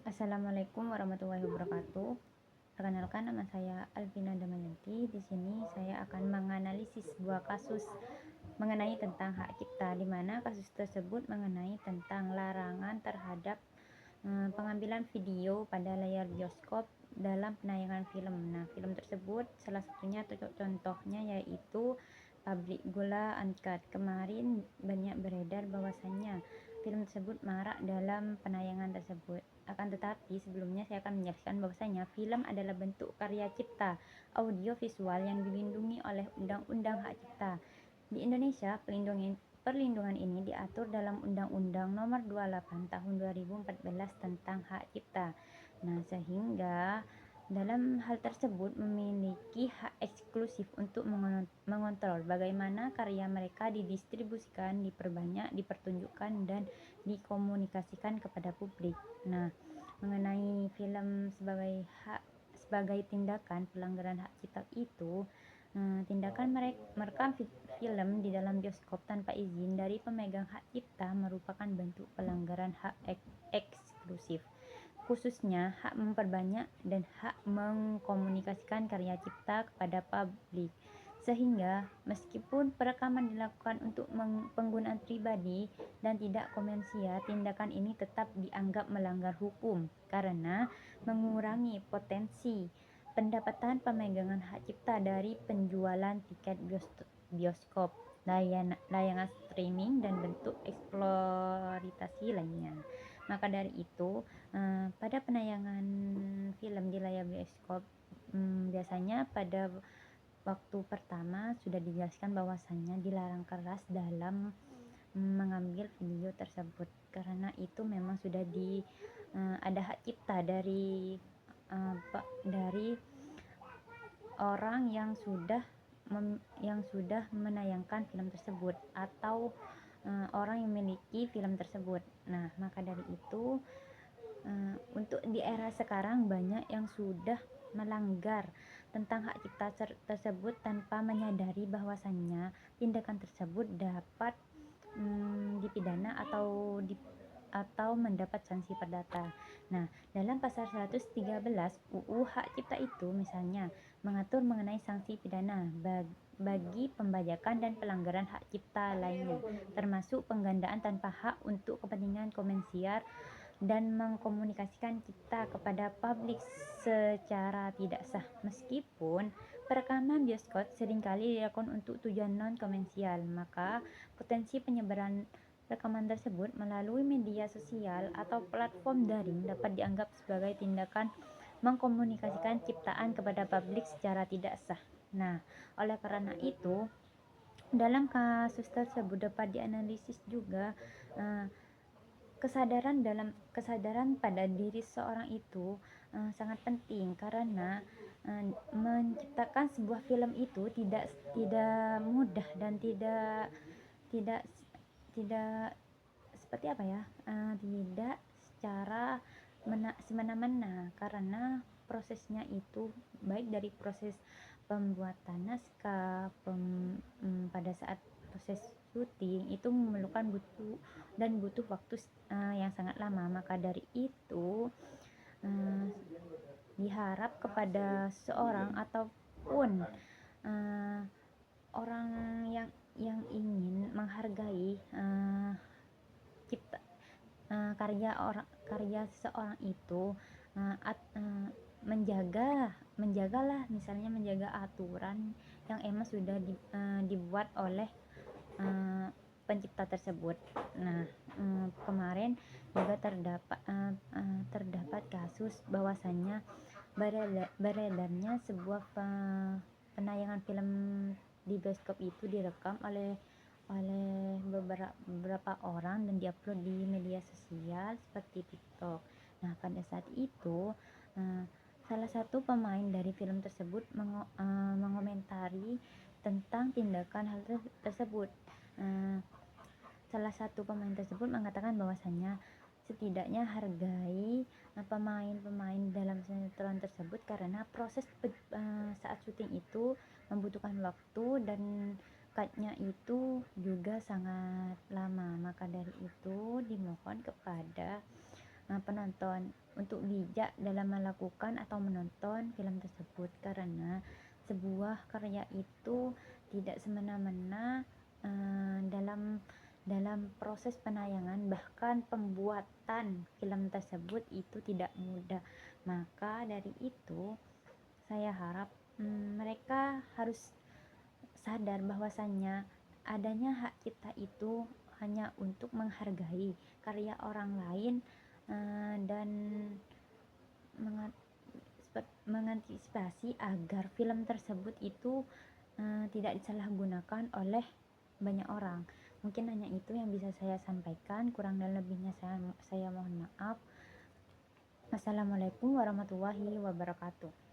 Assalamualaikum warahmatullahi wabarakatuh. Perkenalkan, nama saya Alvina Damayanti. Di sini saya akan menganalisis sebuah kasus mengenai tentang hak cipta, di mana kasus tersebut mengenai tentang larangan terhadap pengambilan video pada layar bioskop dalam penayangan film. Nah, film tersebut salah satunya contohnya yaitu Pabrik Gula Uncut. Kemarin banyak beredar bahwasannya film tersebut marak dalam penayangan tersebut. Akan tetapi sebelumnya saya akan menjelaskan bahwasanya film adalah bentuk karya cipta audio visual yang dilindungi oleh Undang-Undang Hak Cipta. Di Indonesia, perlindungan ini diatur dalam Undang-Undang Nomor 28 Tahun 2014 tentang Hak Cipta. Nah, sehingga dalam hal tersebut memiliki hak eksklusif untuk mengontrol bagaimana karya mereka didistribusikan, diperbanyak, dipertunjukkan, dan dikomunikasikan kepada publik. Nah, mengenai film sebagai tindakan pelanggaran hak cipta itu, tindakan merekam film di dalam bioskop tanpa izin dari pemegang hak cipta merupakan bentuk pelanggaran hak eksklusif, khususnya hak memperbanyak dan hak mengkomunikasikan karya cipta kepada publik. Sehingga meskipun perekaman dilakukan untuk penggunaan pribadi dan tidak komersial, tindakan ini tetap dianggap melanggar hukum karena mengurangi potensi pendapatan pemegangan hak cipta dari penjualan tiket bioskop, layanan streaming, dan bentuk eksploitasi lainnya. Maka dari itu, pada penayangan film di layar bioskop, biasanya pada waktu pertama sudah dijelaskan bahwasannya dilarang keras dalam mengambil video tersebut, karena itu memang sudah ada hak cipta dari orang yang sudah menayangkan film tersebut atau orang yang memiliki film tersebut. Nah, maka dari itu untuk di era sekarang banyak yang sudah melanggar tentang hak cipta tersebut tanpa menyadari bahwasannya tindakan tersebut dapat dipidana atau mendapat sanksi perdata. Nah, dalam pasal 113 UU Hak Cipta itu misalnya mengatur mengenai sanksi pidana bagi pembajakan dan pelanggaran hak cipta lainnya, termasuk penggandaan tanpa hak untuk kepentingan komersial dan mengkomunikasikan cipta kepada publik secara tidak sah. Meskipun perekaman bioskop seringkali dilakukan untuk tujuan non-komersial, maka potensi penyebaran rekaman tersebut melalui media sosial atau platform daring dapat dianggap sebagai tindakan mengkomunikasikan ciptaan kepada publik secara tidak sah. Nah, oleh karena itu, dalam kasus tersebut dapat dianalisis juga kesadaran pada diri seorang itu sangat penting, karena menciptakan sebuah film itu tidak mudah dan tidak tidak tidak seperti apa ya, tidak secara semena-mena, karena prosesnya itu baik dari proses pembuatan naskah, pada saat proses syuting itu memerlukan butuh waktu yang sangat lama. Maka dari itu diharap kepada seorang ataupun orang yang ingin menghargai cipta karya seseorang itu, menjagalah, misalnya menjaga aturan yang emang sudah dibuat oleh pencipta tersebut. Nah, kemarin juga terdapat kasus bahwasannya beredarnya sebuah penayangan film di bioskop itu direkam oleh beberapa orang dan diupload di media sosial seperti TikTok. Nah, pada saat itu salah satu pemain dari film tersebut mengomentari tentang tindakan hal tersebut. Salah satu pemain tersebut mengatakan bahwasannya setidaknya hargai pemain-pemain dalam sinetron tersebut, karena proses saat syuting itu membutuhkan waktu dan cutnya itu juga sangat lama. Maka dari itu dimohon kepada penonton untuk bijak dalam melakukan atau menonton film tersebut, karena sebuah karya itu tidak semena-mena dalam proses penayangan, bahkan pembuatan film tersebut itu tidak mudah. Maka dari itu saya harap mereka harus sadar bahwasannya adanya hak cipta itu hanya untuk menghargai karya orang lain, dan mengantisipasi agar film tersebut itu tidak disalahgunakan oleh banyak orang. Mungkin hanya itu yang bisa saya sampaikan, kurang dan lebihnya saya mohon maaf. Wassalamualaikum warahmatullahi wabarakatuh.